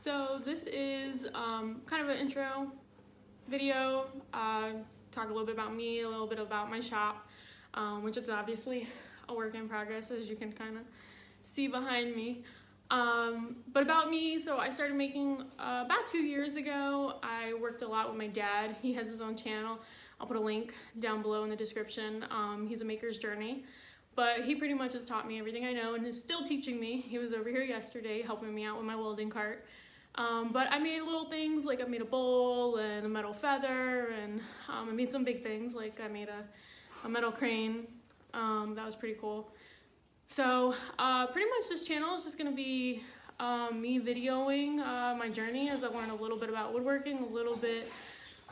So this is kind of an intro video, talk a little bit about me, a little bit about my shop, which is obviously a work in progress, as you can kind of see behind me. But about me, so I started making about 2 years ago. I worked a lot with my dad. He has his own channel. I'll put a link down below in the description. He's a Maker's Journey. But he pretty much has taught me everything I know and is still teaching me. He was over here yesterday helping me out with my welding cart. But I made little things, like I made a bowl and a metal feather, and I made some big things, like I made a metal crane. That was pretty cool. So pretty much this channel is just going to be me videoing my journey as I learn a little bit about woodworking, a little bit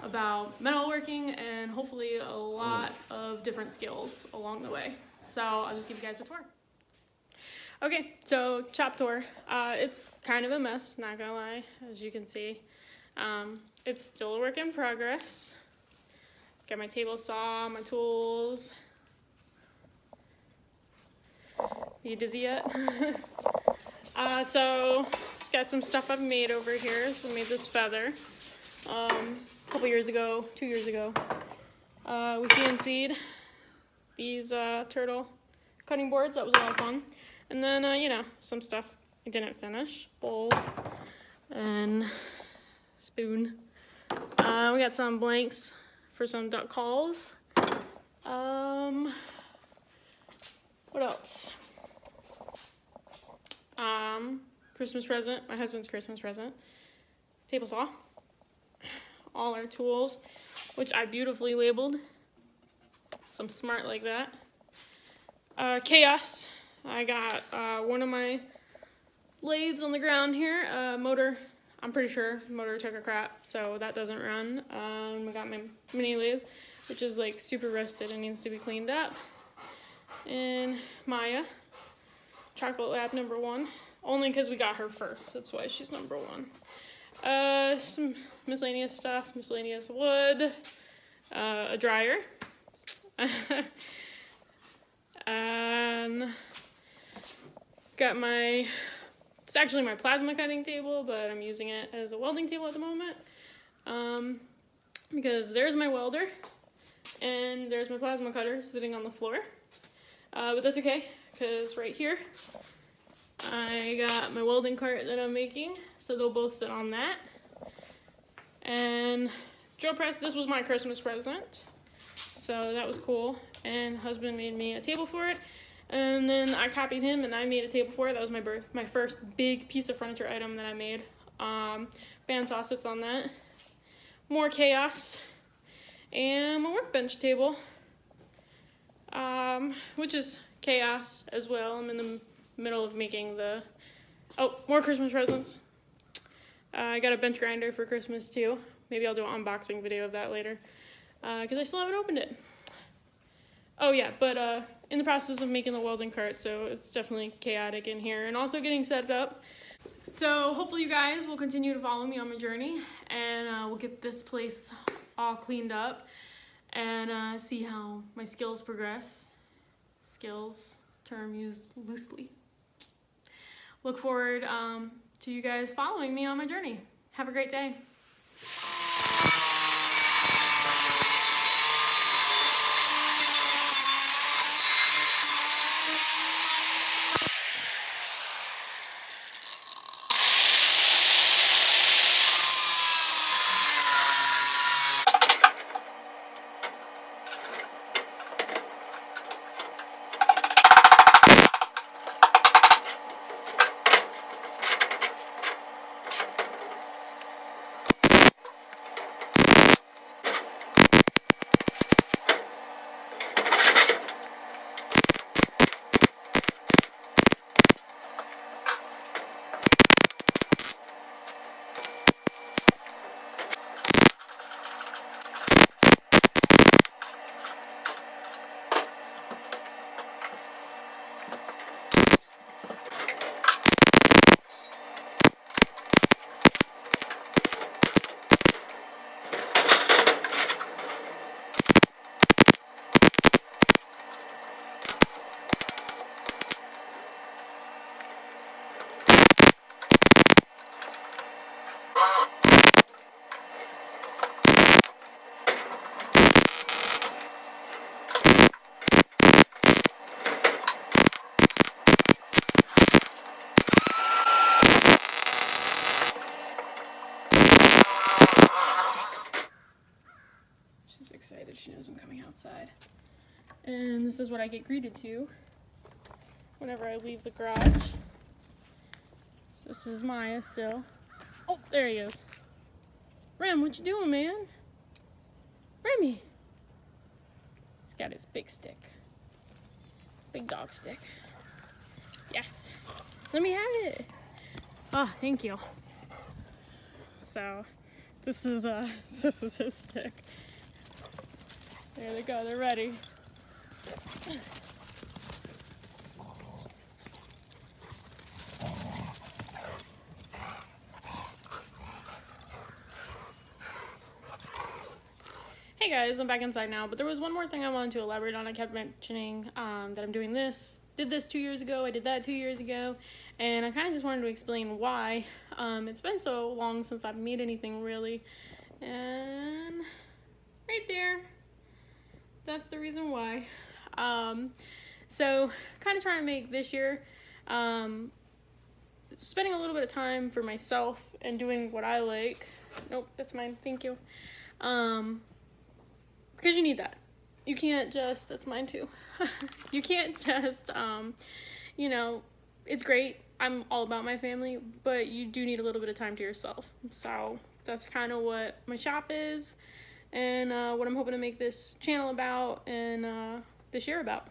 about metalworking, and hopefully a lot of different skills along the way. So I'll just give you guys a tour. Okay, so shop tour. It's kind of a mess, not gonna lie, as you can see. It's still a work in progress. Got my table saw, my tools. You dizzy yet? So it's got some stuff I've made over here. So I made this feather a couple years ago, 2 years ago. We CNC'd these turtle cutting boards. That was a lot of fun. And then, you know, some stuff I didn't finish. Bowl and spoon. We got some blanks for some duck calls. What else? Christmas present, my husband's Christmas present. Table saw. All our tools, which I beautifully labeled. Some smart like that. Chaos. I got one of my lathes on the ground here. Motor, I'm pretty sure motor took a crap, so that doesn't run. I got my mini lathe, which is like super rusted and needs to be cleaned up. And Maya, chocolate lab #1, only because we got her first. That's why she's #1. Some miscellaneous stuff, miscellaneous wood, a dryer. And got it's actually my plasma cutting table, but I'm using it as a welding table at the moment. Because there's my welder and there's my plasma cutter sitting on the floor. But that's okay, because right here I got my welding cart that I'm making, so they'll both sit on that. And drill press, this was my Christmas present, so that was cool. And husband made me a table for it, and then I copied him and I made a table for it. That was my first big piece of furniture item that I made. Bandsaw sits on that. More chaos, and my workbench table, which is chaos as well. I'm in the middle of making more Christmas presents. I got a bench grinder for Christmas too. Maybe I'll do an unboxing video of that later, because I still haven't opened it. Oh yeah, but in the process of making the welding cart, so it's definitely chaotic in here, and also getting set up. So hopefully you guys will continue to follow me on my journey, and we'll get this place all cleaned up and see how my skills progress. Skills, term used loosely. Look forward to you guys following me on my journey. Have a great day. outside. And this is what I get greeted to whenever I leave the garage. This is Maya still. Oh, there he is. Rem, what you doing, man? Remy. He's got his big stick. Big dog stick. Yes. Let me have it. Oh, thank you. So, this is his stick. There they go, they're ready. Hey guys, I'm back inside now, but there was one more thing I wanted to elaborate on. I kept mentioning that I'm doing this, did this 2 years ago, I did that 2 years ago, and I kind of just wanted to explain why. It's been so long since I've made anything really, and right there, that's the reason why. So kind of trying to make this year, spending a little bit of time for myself and doing what I like. Nope, that's mine, thank you. Because you need that. You can't just, that's mine too. You can't just, you know, it's great. I'm all about my family, but you do need a little bit of time to yourself. So that's kind of what my shop is and what I'm hoping to make this channel about and this year about.